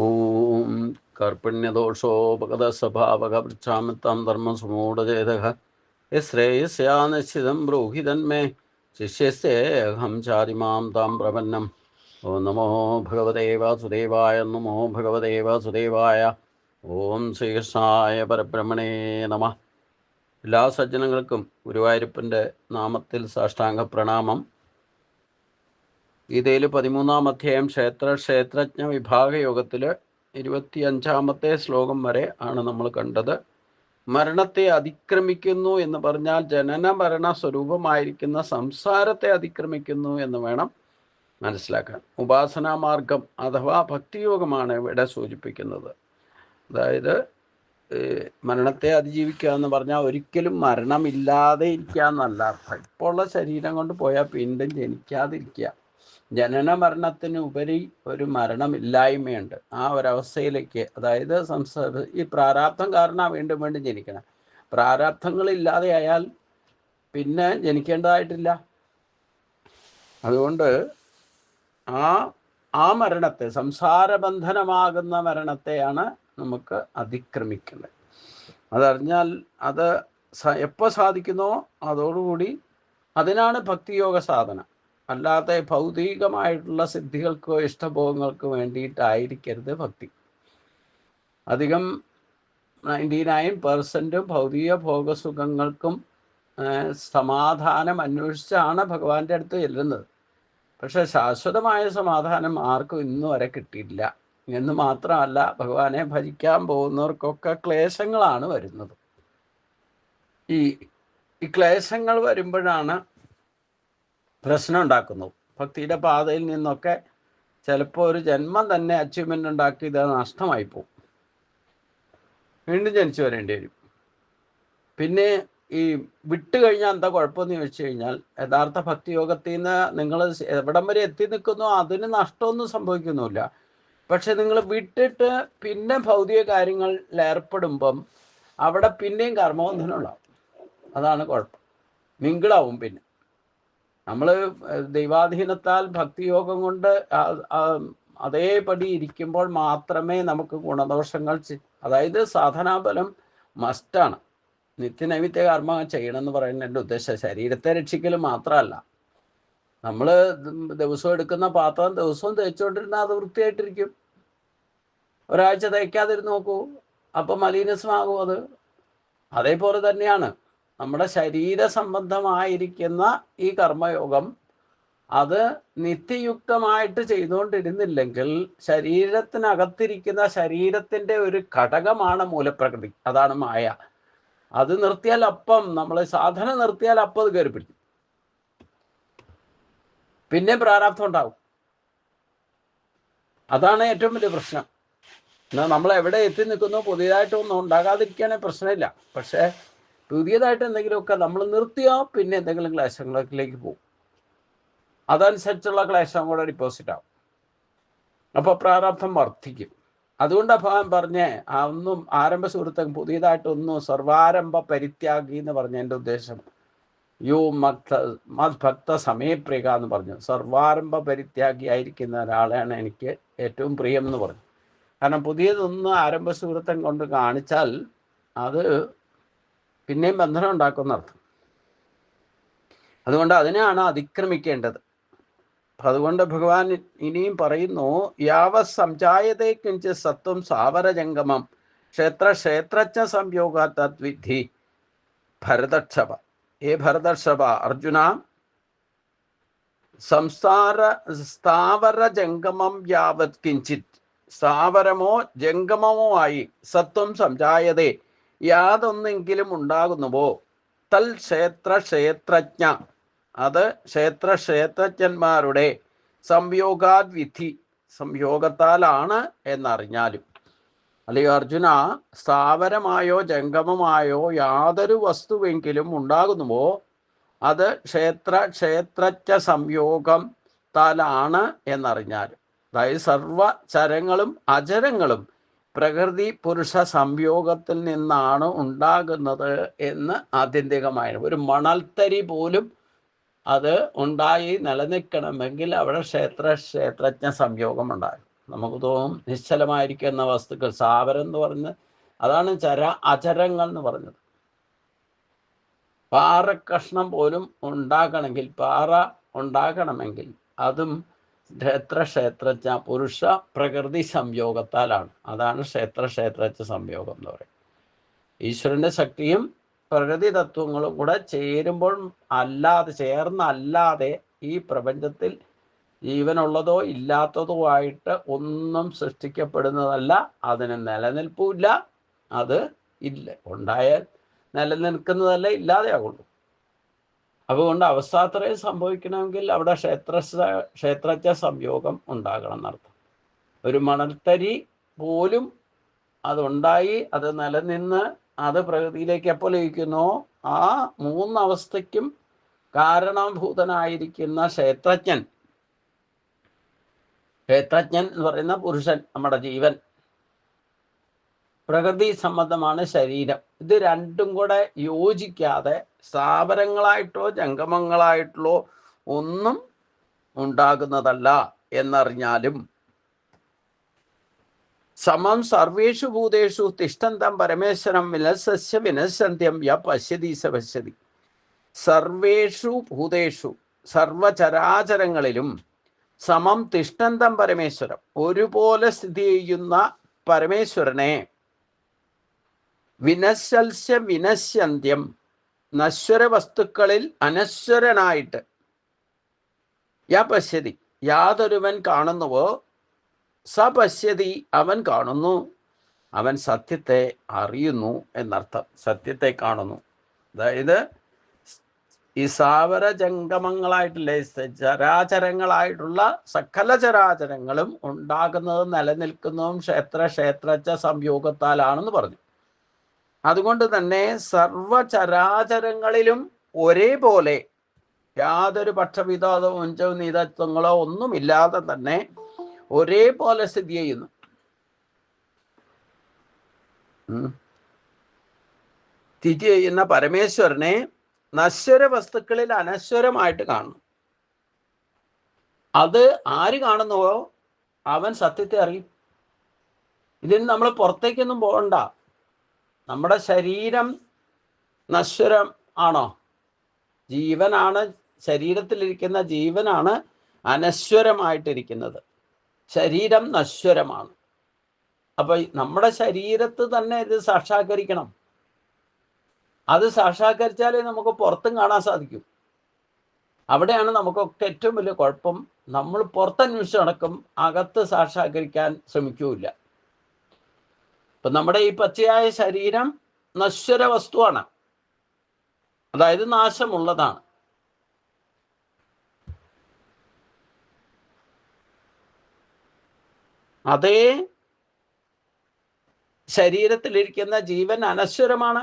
ഓം കർപ്പണ്യദോഷോപഗതസ്വഭാവകവൃക്ഷാമിത്താം ധർമ്മസുമൂഢചേതഃ യശ്രേയസ്യാ നിശ്ചിതം ബ്രൂഹി തന്മേ ശിഷ്യസ്യേഹം ചാരിമാം താം പ്രപന്നം. ഓം നമോ ഭഗവതേ വാസുദേവായ. നമോ ഭഗവതേ വാസുദേവായ. ഓം ശ്രീകൃഷ്ണായ പരബ്രഹ്മണേ നമഃ. എല്ലാ സജ്ജനങ്ങൾക്കും ഗുരുവായൂരപ്പൻ്റെ നാമത്തിൽ സാഷ്ടാംഗ പ്രണാമം. ഗീതയിൽ 13-ാം അധ്യായം ക്ഷേത്രജ്ഞ വിഭാഗ യോഗത്തിൽ 25-ാമത്തെ ശ്ലോകം വരെ ആണ് നമ്മൾ കണ്ടത്. മരണത്തെ അതിക്രമിക്കുന്നു എന്ന് പറഞ്ഞാൽ ജനന മരണ സ്വരൂപമായിരിക്കുന്ന സംസാരത്തെ അതിക്രമിക്കുന്നു എന്ന് വേണം മനസ്സിലാക്കാൻ. ഉപാസനാമാർഗം അഥവാ ഭക്തിയോഗമാണ് ഇവിടെ സൂചിപ്പിക്കുന്നത്. അതായത് മരണത്തെ അതിജീവിക്കുക എന്ന് പറഞ്ഞാൽ ഒരിക്കലും മരണമില്ലാതെ ഇരിക്കുക എന്നല്ല അർത്ഥം. ഇപ്പോൾ ഉള്ള ശരീരം കൊണ്ട് പോയാൽ വീണ്ടും ജനിക്കാതിരിക്കുക. ജനന മരണത്തിന് ഉപരി ഒരു മരണമില്ലായ്മയുണ്ട്. ആ ഒരവസ്ഥയിലേക്ക്, അതായത് ഈ പ്രാരാബ്ധം കാരണം വീണ്ടും വീണ്ടും ജനിക്കണം. പ്രാരാബ്ധങ്ങളില്ലാതെ ആയാൽ പിന്നെ ജനിക്കേണ്ടതായിട്ടില്ല. അതുകൊണ്ട് ആ മരണത്തെ, സംസാരബന്ധനമാകുന്ന മരണത്തെയാണ് നമുക്ക് അതിക്രമിക്കേണ്ടത്. അതറിഞ്ഞാൽ അത് എപ്പോൾ സാധിക്കുന്നോ അതോടുകൂടി അതിനാണ് ഭക്തിയോഗ സാധന. അല്ലാതെ ഭൗതികമായിട്ടുള്ള സിദ്ധികൾക്കോ ഇഷ്ടഭോഗങ്ങൾക്കോ വേണ്ടിയിട്ടായിരിക്കരുത് ഭക്തി. അധികം 99% ഭൗതിക ഭോഗസുഖങ്ങൾക്കും സമാധാനം അന്വേഷിച്ചാണ് ഭഗവാന്റെ അടുത്ത് ചെല്ലുന്നത്. പക്ഷെ ശാശ്വതമായ സമാധാനം ആർക്കും ഇന്നു വരെ കിട്ടിയില്ല എന്ന് മാത്രമല്ല, ഭഗവാനെ ഭജിക്കാൻ പോകുന്നവർക്കൊക്കെ ക്ലേശങ്ങളാണ് വരുന്നത്. ഈ ക്ലേശങ്ങൾ വരുമ്പോഴാണ് പ്രശ്നം ഉണ്ടാക്കുന്നത്. ഭക്തിയുടെ പാതയിൽ നിന്നൊക്കെ ചിലപ്പോൾ ഒരു ജന്മം തന്നെ അച്ചീവ്മെൻ്റ് ഉണ്ടാക്കി ഇത് നഷ്ടമായി പോകും. വീണ്ടും ജനിച്ചു വരേണ്ടി വരും. പിന്നെ ഈ വിട്ട് കഴിഞ്ഞാൽ എന്താ കുഴപ്പമെന്ന് ചോദിച്ചു കഴിഞ്ഞാൽ, യഥാർത്ഥ ഭക്തിയോഗത്തിൽ നിന്ന് നിങ്ങൾ എവിടം വരെ എത്തി നിൽക്കുന്നോ അതിന് നഷ്ടമൊന്നും സംഭവിക്കുന്നില്ല. പക്ഷെ നിങ്ങൾ വിട്ടിട്ട് പിന്നെ ഭൗതിക കാര്യങ്ങളിൽ ഏർപ്പെടുമ്പം അവിടെ പിന്നെയും കർമ്മബന്ധനമുണ്ടാവും. അതാണ് കുഴപ്പം. മിങ്കിളാവും. പിന്നെ നമ്മൾ ദൈവാധീനത്താൽ ഭക്തിയോഗം കൊണ്ട് അതേപടി ഇരിക്കുമ്പോൾ മാത്രമേ നമുക്ക് ഗുണദോഷങ്ങൾ, അതായത് സാധനാബലം മസ്റ്റാണ്. നിത്യനൈമിത്യ കർമ്മം ചെയ്യണമെന്ന് പറയുന്ന എൻ്റെ ഉദ്ദേശം ശരീരത്തെ രക്ഷിക്കൽ മാത്രമല്ല. നമ്മൾ ദിവസവും എടുക്കുന്ന പാത്രം ദിവസവും തേച്ചുകൊണ്ടിരുന്നാൽ അത് വൃത്തിയായിട്ടിരിക്കും. ഒരാഴ്ച തേക്കാതിരുന്ന് നോക്കൂ, അപ്പം മലീനസമാകും അത്. അതേപോലെ തന്നെയാണ് നമ്മുടെ ശരീര സംബന്ധമായിരിക്കുന്ന ഈ കർമ്മയോഗം. അത് നിത്യയുക്തമായിട്ട് ചെയ്തുകൊണ്ടിരുന്നില്ലെങ്കിൽ ശരീരത്തിനകത്തിരിക്കുന്ന ശരീരത്തിൻ്റെ ഒരു ഘടകമാണ് മൂലപ്രകൃതി, അതാണ് മായ. അത് നിർത്തിയാൽ അപ്പം, നമ്മൾ സാധന നിർത്തിയാൽ അപ്പം അത് കയറി പിടിക്കും. പിന്നെ പ്രാരാബ്ധം ഉണ്ടാവും. അതാണ് ഏറ്റവും വലിയ പ്രശ്നം. എന്നാൽ നമ്മൾ എവിടെ എത്തി നിൽക്കുന്നു, പുതിയതായിട്ടൊന്നും ഉണ്ടാകാതിരിക്കാനേ പ്രശ്നമില്ല. പക്ഷേ പുതിയതായിട്ട് എന്തെങ്കിലുമൊക്കെ നമ്മൾ നിർത്തിയോ പിന്നെ എന്തെങ്കിലും ക്ലേശങ്ങളിലേക്ക് പോകും. അതനുസരിച്ചുള്ള ക്ലേശം കൂടെ ഡിപ്പോസിറ്റ് ആവും. അപ്പോൾ പ്രാരാബ്ധം വർദ്ധിക്കും. അതുകൊണ്ടാണ് ഭഗവാൻ പറഞ്ഞേ, ഒന്നും ആരംഭ സുഹൃത്തും പുതിയതായിട്ടൊന്നും സർവാരംഭ പരിത്യാഗി എന്ന് പറഞ്ഞ എൻ്റെ ഉദ്ദേശം യോ മദ്ഭക്ത സമയപ്രിയ എന്ന് പറഞ്ഞു. സർവാരംഭ പരിത്യാഗി ആയിരിക്കുന്ന ഒരാളെയാണ് എനിക്ക് ഏറ്റവും പ്രിയം എന്ന് പറഞ്ഞു. കാരണം പുതിയതൊന്ന് ആരംഭ സുഹൃത്തം കൊണ്ട് കാണിച്ചാൽ അത് പിന്നെയും ബന്ധനം ഉണ്ടാക്കുന്ന അർത്ഥം. അതുകൊണ്ട് അതിനെയാണ് അതിക്രമിക്കേണ്ടത്. അതുകൊണ്ട് ഭഗവാൻ ഇനിയും പറയുന്നു, യാവ സംജായതേ കിഞ്ചിത് സത്വം സാവരജംഗമം ക്ഷേത്രജ്ഞ സംയോഗ തദ്വിധി ഭരതക്ഷഭ. ഭരതക്ഷഭ, അർജുന, സ്ഥാവര ജംഗമം യാവത് കിഞ്ചിത്, സ്ഥാവരമോ ജംഗമമോ ആയി സത്വം സംജായതേ, യാതൊന്നെങ്കിലും ഉണ്ടാകുന്നുവോ, തൽ ക്ഷേത്രജ്ഞ, അത് ക്ഷേത്രജ്ഞന്മാരുടെ സംയോഗാദ്വിധി, സംയോഗത്താലാണ് എന്നറിഞ്ഞാലും. അല്ലെങ്കിൽ അർജുന, സ്ഥാവരമായോ ജംഗമമായോ യാതൊരു വസ്തുവെങ്കിലും ഉണ്ടാകുന്നുവോ അത് ക്ഷേത്രജ്ഞ സംയോഗത്താലാണ് എന്നറിഞ്ഞാലും. അതായത് സർവചരങ്ങളും അചരങ്ങളും പ്രകൃതി പുരുഷ സംയോഗത്തിൽ നിന്നാണ് ഉണ്ടാകുന്നത് എന്ന് ആത്യന്തികമായ ഒരു മണൽത്തരി പോലും അത് ഉണ്ടായി നിലനിൽക്കണമെങ്കിൽ അവിടെ ക്ഷേത്രജ്ഞ സംയോഗം ഉണ്ടാകും. നമുക്ക് തോന്നും നിശ്ചലമായിരിക്കുന്ന വസ്തുക്കൾ, സ്ഥാവരം എന്ന് പറയുന്നത് അതാണ് അചരങ്ങൾ എന്ന് പറഞ്ഞത്. പാറക്കഷ്ണം പോലും ഉണ്ടാക്കണമെങ്കിൽ അതും ക്ഷേത്രജ്ഞ പുരുഷ പ്രകൃതി സംയോഗത്താലാണ്. അതാണ് ക്ഷേത്രജ്ഞ സംയോഗം എന്ന് പറയുന്നത്. ഈശ്വരന്റെ ശക്തിയും പ്രകൃതി തത്വങ്ങളും കൂടെ ചേരുമ്പോൾ ചേർന്നല്ലാതെ ഈ പ്രപഞ്ചത്തിൽ ജീവനുള്ളതോ ഇല്ലാത്തതോ ആയിട്ട് ഒന്നും സൃഷ്ടിക്കപ്പെടുന്നതല്ല. അതിന് നിലനിൽപ്പില്ല. അത് ഇല്ല, ഉണ്ടായാൽ നിലനിൽക്കുന്നതല്ല, ഇല്ലാതെയാകുള്ളൂ. അതുകൊണ്ട് അവസ്ഥാത്രയം സംഭവിക്കണമെങ്കിൽ അവിടെ ക്ഷേത്രജ്ഞ സംയോഗം ഉണ്ടാകണം എന്നർത്ഥം. ഒരു മണൽത്തരി പോലും അതുണ്ടായി, അത് നിലനിന്ന് അത് പ്രകൃതിയിലേക്ക് എപ്പോൾ ലയിക്കുന്നോ ആ മൂന്നവസ്ഥയ്ക്കും കാരണഭൂതനായിരിക്കുന്ന ക്ഷേത്രജ്ഞൻ എന്ന് പറയുന്ന പുരുഷൻ, നമ്മുടെ ജീവൻ, പ്രകൃതി സംബന്ധമാണ് ശരീരം. ഇത് രണ്ടും കൂടെ യോജിക്കാതെ സ്ഥാവരങ്ങളായിട്ടോ ജംഗമങ്ങളായിട്ടോ ഒന്നും ഉണ്ടാകുന്നതല്ല എന്നറിഞ്ഞാലും സമം സർവേഷു ഭൂതേഷു തിഷ്ഠന്തം പരമേശ്വരം വിനശ്യ വിനശ്യന്ത്യം യ പശ്യതി സ പശ്യതി. സർവേഷു ഭൂതേഷു, സർവചരാചരങ്ങളിലും സമം തിഷ്ഠന്തം പരമേശ്വരം, ഒരുപോലെ സ്ഥിതി ചെയ്യുന്ന പരമേശ്വരനെ വിനശ്യ വിനശ്യന്ത്യം, നശ്വര വസ്തുക്കളിൽ അനശ്വരനായിട്ട് യ പശ്യതി, യാതൊരുവൻ കാണുന്നുവോ സ പശ്യതി, അവൻ കാണുന്നു, അവൻ സത്യത്തെ അറിയുന്നു എന്നർത്ഥം. സത്യത്തെ കാണുന്നു. അതായത് ഈ സ്ഥാവര ജംഗമങ്ങളായിട്ടുള്ള ചരാചരങ്ങളായിട്ടുള്ള സകല ചരാചരങ്ങളും ഉണ്ടാകുന്നതും നിലനിൽക്കുന്നതും ക്ഷേത്രജ്ഞ സംയോഗത്താലാണെന്ന് പറഞ്ഞു. അതുകൊണ്ട് തന്നെ സർവചരാചരങ്ങളിലും ഒരേപോലെ യാതൊരു പക്ഷവിധോ നീതത്വങ്ങളോ ഒന്നുമില്ലാതെ തന്നെ ഒരേപോലെ സ്ഥിതി ചെയ്യുന്നു. സ്ഥിതി ചെയ്യുന്ന പരമേശ്വരനെ നശ്വര വസ്തുക്കളിൽ അനശ്വരമായിട്ട് കാണുന്നു. അത് ആര് കാണുന്നുവോ അവൻ സത്യത്തെ അറിയും. ഇതിന് നമ്മൾ പുറത്തേക്കൊന്നും പോകണ്ട. നമ്മുടെ ശരീരം നശ്വരം ആണോ? ജീവനാണ്, ശരീരത്തിലിരിക്കുന്ന ജീവനാണ് അനശ്വരമായിട്ടിരിക്കുന്നത്. ശരീരം നശ്വരമാണ്. അപ്പൊ നമ്മുടെ ശരീരത്ത് തന്നെ ഇത് സാക്ഷാത്കരിക്കണം. അത് സാക്ഷാത്കരിച്ചാലേ നമുക്ക് പുറത്തും കാണാൻ സാധിക്കും. അവിടെയാണ് നമുക്കൊക്കെ ഏറ്റവും വലിയ കുഴപ്പം. നമ്മൾ പുറത്തന്വേഷിച്ച് നടക്കും, അകത്ത് സാക്ഷാത്കരിക്കാൻ ശ്രമിക്കൂല. ഇപ്പൊ നമ്മുടെ ഈ പച്ചയായ ശരീരം നശ്വര വസ്തുവാണ്, അതായത് നാശമുള്ളതാണ്. അതേ ശരീരത്തിലിരിക്കുന്ന ജീവൻ അനശ്വരമാണ്.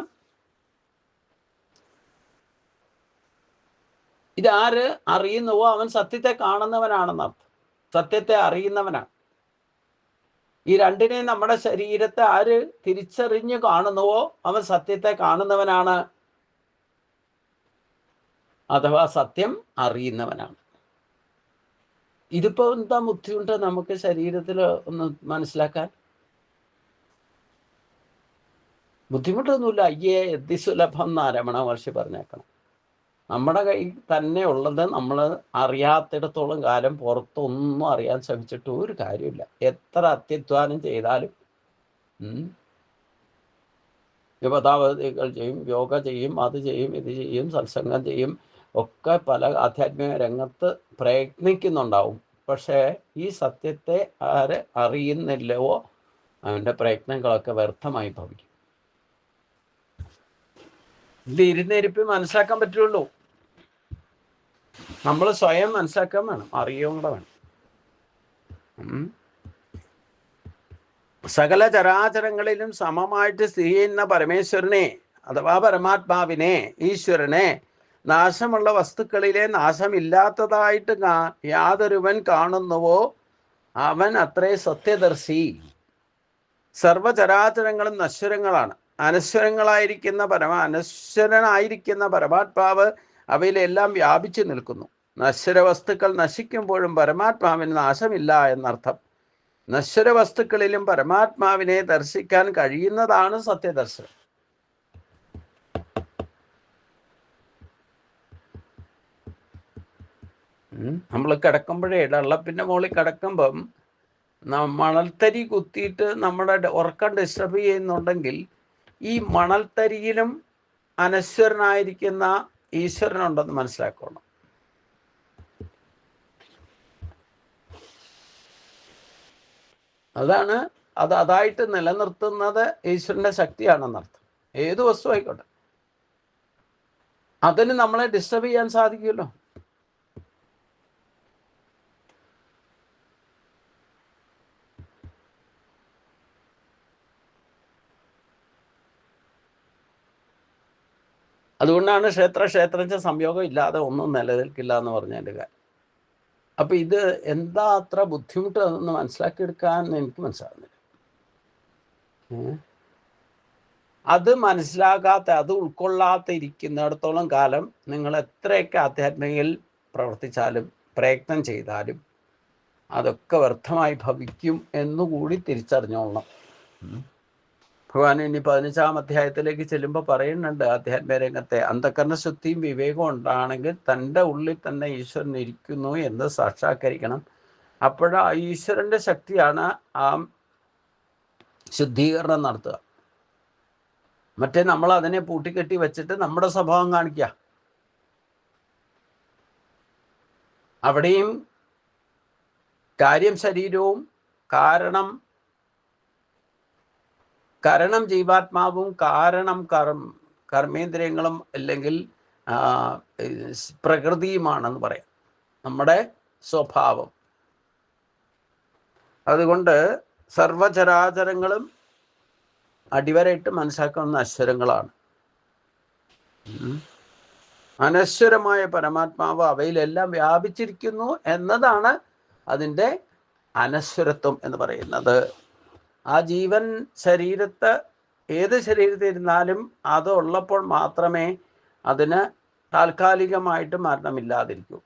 ഇതാര് അറിയുന്നുവോ അവൻ സത്യത്തെ കാണുന്നവനാണെന്നർത്ഥം. സത്യത്തെ അറിയുന്നവനാണ്. ഈ രണ്ടിനെയും നമ്മുടെ ശരീരത്തെ ആര് തിരിച്ചറിഞ്ഞ് കാണുന്നുവോ അവൻ സത്യത്തെ കാണുന്നവനാണ്, അഥവാ സത്യം അറിയുന്നവനാണ്. ഇതിപ്പോ എന്താ ബുദ്ധിമുട്ട് നമുക്ക് ശരീരത്തിൽ ഒന്ന് മനസ്സിലാക്കാൻ? ബുദ്ധിമുട്ടൊന്നുമില്ല. അയ്യേ യതിസുലഭം എന്നാ രമണ മഹർഷി പറഞ്ഞേക്കണം. നമ്മുടെ കയ്യിൽ തന്നെ ഉള്ളത് നമ്മൾ അറിയാത്തിടത്തോളം കാലം പുറത്തൊന്നും അറിയാൻ ശ്രമിച്ചിട്ട് ഒരു കാര്യമില്ല. എത്ര അത്യധ്വാനം ചെയ്താലും യുവതാവതികൾ ചെയ്യും, യോഗ ചെയ്യും, അത് ചെയ്യും, ഇത് ചെയ്യും, സത്സംഗം ചെയ്യും, ഒക്കെ പല ആധ്യാത്മിക രംഗത്ത് പ്രയത്നിക്കുന്നുണ്ടാവും. പക്ഷേ ഈ സത്യത്തെ ആര് അറിയുന്നില്ലവോ അവൻ്റെ പ്രയത്നങ്ങളൊക്കെ വ്യർത്ഥമായി ഭവിക്കും. ഇത് ഇരുന്നിരിപ്പി മനസ്സിലാക്കാൻ പറ്റുള്ളൂ. നമ്മൾ സ്വയം മനസ്സിലാക്കാൻ വേണം, അറിയുകയും കൂടെ വേണം. സകല ചരാചരങ്ങളിലും സമമായിട്ട് സ്ഥിതി ചെയ്യുന്ന പരമേശ്വരനെ അഥവാ പരമാത്മാവിനെ, ഈശ്വരനെ നാശമുള്ള വസ്തുക്കളിലെ നാശമില്ലാത്തതായിട്ട് യാതൊരുവൻ കാണുന്നുവോ അവൻ അത്രേ സത്യദർശി. സർവചരാചരങ്ങളും നശ്വരങ്ങളാണ്. അനശ്വരനായിരിക്കുന്ന പരമാത്മാവ് അവയിലെല്ലാം വ്യാപിച്ചു നിൽക്കുന്നു. നശ്വര വസ്തുക്കൾ നശിക്കുമ്പോഴും പരമാത്മാവിന് നാശമില്ല എന്നർത്ഥം. നശ്വര വസ്തുക്കളിലും പരമാത്മാവിനെ ദർശിക്കാൻ കഴിയുന്നതാണ് സത്യദർശനം. നമ്മൾ കിടക്കുമ്പോഴേ ഡള്ളപ്പിൻ്റെ മുകളിൽ കിടക്കുമ്പം മണൽത്തരി കുത്തിയിട്ട് നമ്മുടെ ഉറക്കം ഡിസ്റ്റർബ് ചെയ്യുന്നുണ്ടെങ്കിൽ ഈ മണൽത്തരിയിലും അനശ്വരനായിരിക്കുന്ന ഈശ്വരനുണ്ടെന്ന് മനസ്സിലാക്കണം. അതായിട്ട് നിലനിർത്തുന്നത് ഈശ്വരൻ്റെ ശക്തിയാണെന്നർത്ഥം. ഏത് വസ്തു ആയിക്കോട്ടെ, അതിന് നമ്മളെ ഡിസ്റ്റർബ് ചെയ്യാൻ സാധിക്കുമല്ലോ. അതുകൊണ്ടാണ് ക്ഷേത്രജ്ഞ സംയോഗം ഇല്ലാതെ ഒന്നും നിലനിൽക്കില്ല എന്ന് പറഞ്ഞതിൻ്റെ കാര്യം. അപ്പം ഇത് എന്താ അത്ര ബുദ്ധിമുട്ട് അതൊന്ന് മനസ്സിലാക്കിയെടുക്കാൻ എനിക്ക് മനസ്സിലാകുന്നില്ല. അത് അത് ഉൾക്കൊള്ളാത്ത ഇരിക്കുന്നിടത്തോളം കാലം നിങ്ങൾ എത്രയൊക്കെ ആധ്യാത്മികയിൽ പ്രവർത്തിച്ചാലും പ്രയത്നം ചെയ്താലും അതൊക്കെ വ്യർത്ഥമായി ഭവിക്കും എന്നുകൂടി തിരിച്ചറിഞ്ഞോളണം. ഭഗവാൻ ഇനി 15-ാം അധ്യായത്തിലേക്ക് ചെല്ലുമ്പോൾ പറയുന്നുണ്ട്, ആധ്യാത്മിക രംഗത്തെ അന്ധകരണ ശുദ്ധിയും വിവേകവും ഉണ്ടാണെങ്കിൽ തൻ്റെ ഉള്ളിൽ തന്നെ ഈശ്വരൻ ഇരിക്കുന്നു എന്ന് സാക്ഷാത്കരിക്കണം. അപ്പോഴാ ഈശ്വരൻ്റെ ശക്തിയാണ് ആ ശുദ്ധീകരണം നടത്തുക. മറ്റേ നമ്മൾ അതിനെ പൂട്ടിക്കെട്ടി വെച്ചിട്ട് നമ്മുടെ സ്വഭാവം കാണിക്കുക. അവിടെയും കാര്യം ശരീരവും കരണം ജീവാത്മാവും കാരണം കർമ്മേന്ദ്രിയങ്ങളും അല്ലെങ്കിൽ പ്രകൃതിയുമാണെന്ന് പറയാം, നമ്മുടെ സ്വഭാവം. അതുകൊണ്ട് സർവചരാചരങ്ങളും അടിവരയിട്ട് മനസ്സിലാക്കുന്ന അശ്വരങ്ങളാണ്. അനശ്വരമായ പരമാത്മാവ് അവയിലെല്ലാം വ്യാപിച്ചിരിക്കുന്നു എന്നതാണ് അതിൻ്റെ അനശ്വരത്വം എന്ന് പറയുന്നത്. ആ ജീവൻ ഏത് ശരീരത്തിൽ ഇരുന്നാലും അത് ഉള്ളപ്പോൾ മാത്രമേ അതിന് താൽക്കാലികമായിട്ട് മരണമില്ലാതിരിക്കൂ.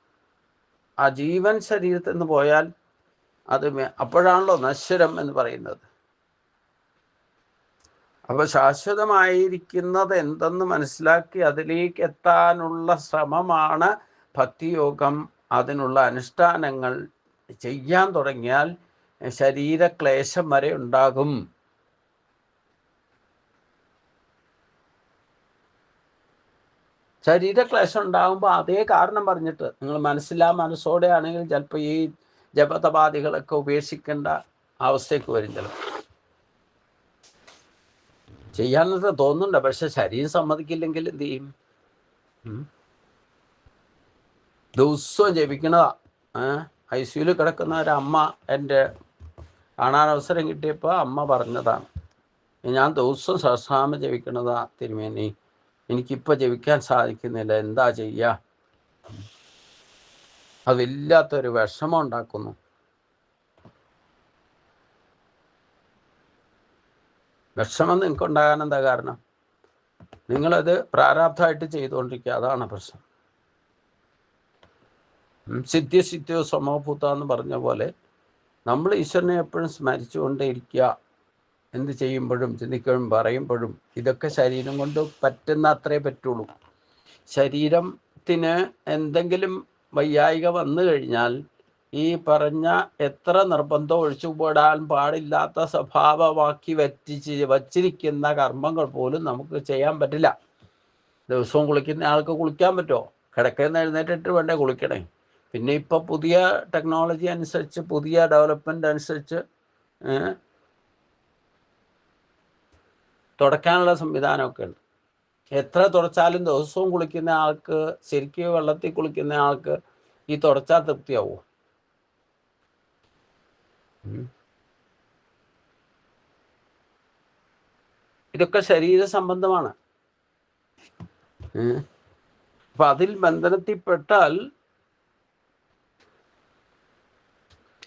ആ ജീവൻ ശരീരത്തിൽ നിന്ന് പോയാൽ അത് അപ്പോഴാണല്ലോ നശ്വരം എന്ന് പറയുന്നത്. അപ്പോൾ ശാശ്വതമായിരിക്കുന്നത് എന്തെന്ന് മനസ്സിലാക്കി അതിലേക്ക് എത്താനുള്ള ശ്രമമാണ് ഭക്തിയോഗം. അതിനുള്ള അനുഷ്ഠാനങ്ങൾ ചെയ്യാൻ തുടങ്ങിയാൽ ശരീരക്ലേശം വരെ ഉണ്ടാകും. ശരീരക്ലേശം ഉണ്ടാകുമ്പോൾ അതേ കാരണം പറഞ്ഞിട്ട് നിങ്ങൾ മനസ്സോടെ ആണെങ്കിൽ ചിലപ്പോൾ ഈ ജപതപാദികളൊക്കെ ഉപേക്ഷിക്കേണ്ട അവസ്ഥയ്ക്ക് വരും. ചിലപ്പോൾ ചെയ്യാനൊക്കെ തോന്നുന്നുണ്ട്, പക്ഷെ ശരീരം സമ്മതിക്കില്ലെങ്കിൽ എന്ത് ചെയ്യും? ദിവസവും ജപിക്കണതാ. ICUയിൽ കിടക്കുന്ന ഒരമ്മ എൻ്റെ കാണാൻ അവസരം കിട്ടിയപ്പോൾ അമ്മ പറഞ്ഞതാണ്, ഞാൻ ദിവസവും സഹസ്രനാമം ജപിക്കണതാ തിരുമേനി, എനിക്കിപ്പോൾ ജപിക്കാൻ സാധിക്കുന്നില്ല, എന്താ ചെയ്യുക? അത് വല്ലാത്തൊരു വിഷമം ഉണ്ടാക്കുന്നു. വിഷമം നിങ്ങൾക്കുണ്ടാകാൻ എന്താ കാരണം? നിങ്ങളത് പ്രാരാബ്ധമായിട്ട് ചെയ്തുകൊണ്ടിരിക്കുക, അതാണ് പ്രശ്നം. സിദ്ധ്യോ സമഭൂത എന്ന് പറഞ്ഞ പോലെ നമ്മൾ ഈശ്വരനെ എപ്പോഴും സ്മരിച്ചുകൊണ്ടേയിരിക്കുക. എന്ത് ചെയ്യുമ്പോഴും ചിന്തിക്കുമ്പോഴും പറയുമ്പോഴും ഇതൊക്കെ ശരീരം കൊണ്ട് പറ്റുന്ന അത്രേ പറ്റുള്ളൂ. ശരീരത്തിന് എന്തെങ്കിലും വയ്യായിക വന്നു കഴിഞ്ഞാൽ ഈ പറഞ്ഞ എത്ര നിർബന്ധം ഒഴിച്ചുകൂടാൻ പാടില്ലാത്ത സ്വഭാവമാക്കി വച്ചിരിക്കുന്ന കർമ്മങ്ങൾ പോലും നമുക്ക് ചെയ്യാൻ പറ്റില്ല. ദിവസവും കുളിക്കുന്ന ആൾക്ക് കുളിക്കാൻ പറ്റുമോ? കിടക്കുന്ന എഴുന്നേറ്റിട്ട് വേണ്ടേ കുളിക്കണേ. പിന്നെ ഇപ്പോൾ പുതിയ ടെക്നോളജി അനുസരിച്ച്, പുതിയ ഡെവലപ്മെൻ്റ് അനുസരിച്ച് തുടയ്ക്കാനുള്ള സംവിധാനമൊക്കെ ഉണ്ട്. എത്ര തുടച്ചാലും ദിവസവും കുളിക്കുന്ന ആൾക്ക്, ശരിക്കും വെള്ളത്തിൽ കുളിക്കുന്ന ആൾക്ക് ഈ തുടച്ചാൽ തൃപ്തിയാവുമോ? ഇതൊക്കെ ശരീര സംബന്ധമാണ്. അപ്പം അതിൽ ബന്ധനത്തിൽപ്പെട്ടാൽ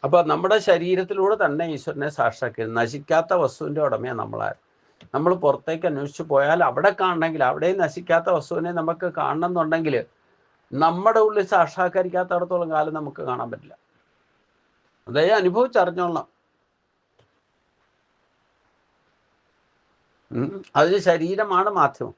അപ്പോൾ നമ്മുടെ ശരീരത്തിലൂടെ തന്നെ ഈശ്വരനെ സാക്ഷാത്കരിക്കും. നശിക്കാത്ത വസ്തുവിൻ്റെ ഉടമയാണ് നമ്മളാരും. നമ്മൾ പുറത്തേക്ക് അന്വേഷിച്ച് പോയാൽ അവിടെ കാണണമെങ്കിൽ, അവിടെയും നശിക്കാത്ത വസ്തുവിനെ നമുക്ക് കാണണം എന്നുണ്ടെങ്കിൽ നമ്മുടെ ഉള്ളിൽ സാക്ഷാത്കരിക്കാത്തടത്തോളം കാലം നമുക്ക് കാണാൻ പറ്റില്ല. അതേ അനുഭവിച്ചറിഞ്ഞോളണം. അതിന് ശരീരമാണ് മാധ്യമം.